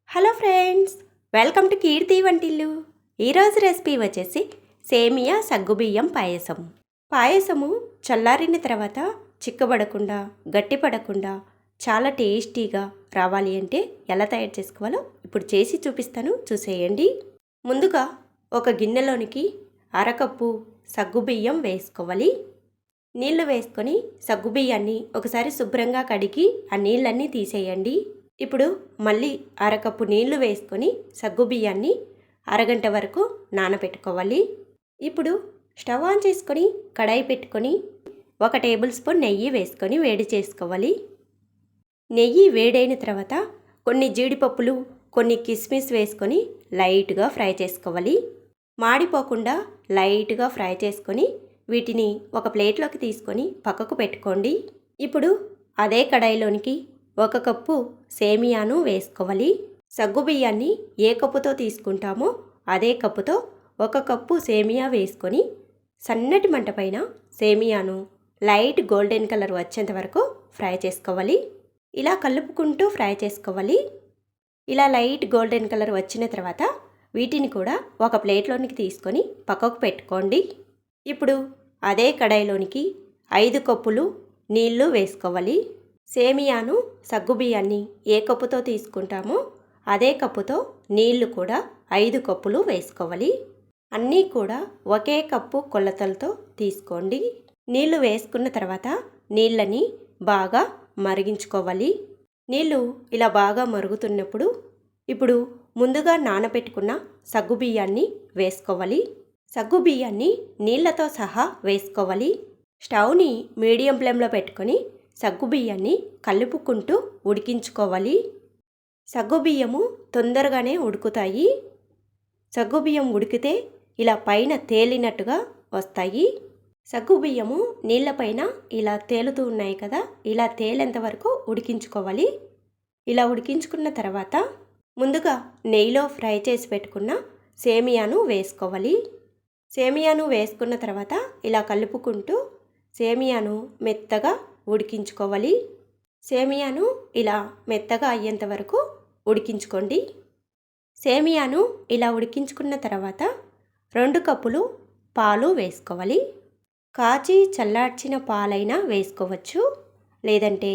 Hello friends, welcome to కీర్తి వంటిల్లు. ఈరోజు recipe వచ్చేసి సేమియా సగ్గుబియ్యం పాయసం. పాయసము చల్లారిన తర్వాత చిక్కబడకుండా గట్టిపడకుండా చాలా టేస్టీగా రావాలి అంటే ఎలా తయారు చేసుకోవాలో ఇప్పుడు చేసి చూపిస్తాను, చూసేయండి. ముందుగా ఒక గిన్నెలోనికి అరకప్పు సగ్గుబియ్యం వేసుకోవాలి. నీళ్లు వేసుకొని సగ్గుబియ్యాన్ని ఒకసారి శుభ్రంగా కడిగి ఆ నీళ్ళన్నీ తీసేయండి. ఇప్పుడు మళ్ళీ అరకప్పు నీళ్లు వేసుకొని సగ్గుబియ్యాన్ని అరగంట వరకు నానబెట్టుకోవాలి. ఇప్పుడు స్టవ్ ఆన్ చేసుకొని కడాయి పెట్టుకొని 1 టేబుల్ స్పూన్ నెయ్యి వేసుకొని వేడి చేసుకోవాలి. నెయ్యి వేడైన తర్వాత కొన్ని జీడిపప్పులు, కొన్ని కిస్మిస్ వేసుకొని లైట్గా ఫ్రై చేసుకోవాలి. మాడిపోకుండా లైట్గా ఫ్రై చేసుకొని వీటిని ఒక ప్లేట్లోకి తీసుకొని పక్కకు పెట్టుకోండి. ఇప్పుడు అదే కడాయిలోనికి 1 కప్పు సేమియాను వేసుకోవాలి. సగ్గుబియ్యాన్ని ఏ కప్పుతో తీసుకుంటామో అదే కప్పుతో 1 కప్పు సేమియా వేసుకొని సన్నటి మంట పైన సేమియాను లైట్ గోల్డెన్ కలర్ వచ్చేంత వరకు ఫ్రై చేసుకోవాలి. ఇలా కలుపుకుంటూ ఫ్రై చేసుకోవాలి. ఇలా లైట్ గోల్డెన్ కలర్ వచ్చిన తర్వాత వీటిని కూడా ఒక ప్లేట్లోనికి తీసుకొని పక్కకు పెట్టుకోండి. ఇప్పుడు అదే కడాయిలోనికి 5 కప్పులు నీళ్లు వేసుకోవాలి. సేమియాను సగ్గుబియ్యాన్ని ఏ కప్పుతో తీసుకుంటామో అదే కప్పుతో నీళ్లు కూడా 5 కప్పులు వేసుకోవాలి. అన్నీ కూడా ఒకే కప్పు కొలతలతో తీసుకోండి. నీళ్లు వేసుకున్న తర్వాత నీళ్ళని బాగా మరిగించుకోవాలి. నీళ్లు ఇలా బాగా మరుగుతున్నప్పుడు ఇప్పుడు ముందుగా నానబెట్టుకున్న సగ్గుబియ్యాన్ని వేసుకోవాలి. సగ్గుబియ్యాన్ని నీళ్లతో సహా వేసుకోవాలి. స్టవ్ని మీడియం ఫ్లేమ్లో పెట్టుకొని సగ్గుబియ్యాన్ని కలుపుకుంటూ ఉడికించుకోవాలి. సగ్గుబియ్యము తొందరగానే ఉడుకుతాయి. సగ్గుబియ్యం ఉడికితే ఇలా పైన తేలినట్టుగా వస్తాయి. సగ్గుబియ్యము నీళ్ళపైన ఇలా తేలుతూ ఉన్నాయి కదా, ఇలా తేలేంత వరకు ఉడికించుకోవాలి. ఇలా ఉడికించుకున్న తర్వాత ముందుగా నెయ్యిలో ఫ్రై చేసి పెట్టుకున్న సేమియాను వేసుకోవాలి. సేమియాను వేసుకున్న తర్వాత ఇలా కలుపుకుంటూ సేమియాను మెత్తగా ఉడికించుకోవాలి. సేమియాను ఇలా మెత్తగా అయ్యేంత వరకు ఉడికించుకోండి. సేమియాను ఇలా ఉడికించుకున్న తర్వాత 2 కప్పులు పాలు వేసుకోవాలి. కాచి చల్లార్చిన పాలైనా వేసుకోవచ్చు, లేదంటే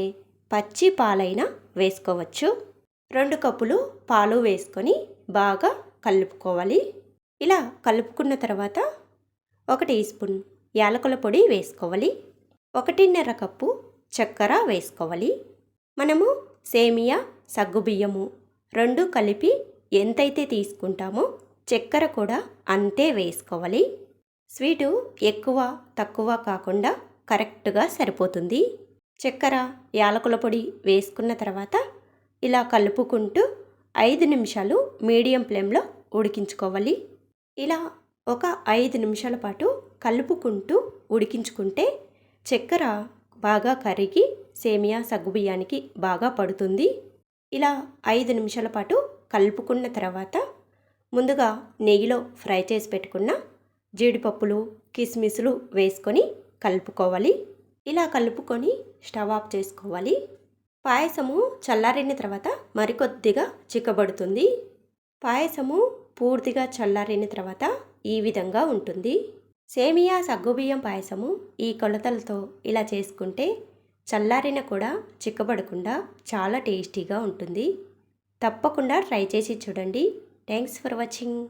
పచ్చి పాలైనా వేసుకోవచ్చు. 2 కప్పులు పాలు వేసుకొని బాగా కలుపుకోవాలి. ఇలా కలుపుకున్న తర్వాత 1 టీ స్పూన్ యాలకుల పొడి వేసుకోవాలి. 1.5 కప్పు చక్కెర వేసుకోవాలి. మనము సేమియా సగ్గుబియ్యము 2 కలిపి ఎంతైతే తీసుకుంటామో చక్కెర కూడా అంతే వేసుకోవాలి. స్వీటు ఎక్కువ తక్కువ కాకుండా కరెక్ట్గా సరిపోతుంది. చక్కెర యాలకుల పొడి వేసుకున్న తర్వాత ఇలా కలుపుకుంటూ 5 నిమిషాలు మీడియం ఫ్లేమ్లో ఉడికించుకోవాలి. ఇలా ఒక 5 నిమిషాల పాటు కలుపుకుంటూ ఉడికించుకుంటే చక్కెర బాగా కరిగి సేమియా సగ్గుబియ్యానికి బాగా పడుతుంది. ఇలా 5 నిమిషాల పాటు కలుపుకున్న తర్వాత ముందుగా నెయ్యిలో ఫ్రై చేసి పెట్టుకున్న జీడిపప్పులు, కిస్మిస్లు వేసుకొని కలుపుకోవాలి. ఇలా కలుపుకొని స్టవ్ ఆఫ్ చేసుకోవాలి. పాయసము చల్లారిన తర్వాత మరికొద్దిగా చిక్కబడుతుంది. పాయసము పూర్తిగా చల్లారిన తర్వాత ఈ విధంగా ఉంటుంది. సేమియా సగ్గుబియ్యం పాయసము ఈ కొలతలతో ఇలా చేసుకుంటే చల్లారిన కూడా చిక్కబడకుండా చాలా టేస్టీగా ఉంటుంది. తప్పకుండా ట్రై చేసి చూడండి. Thanks for watching.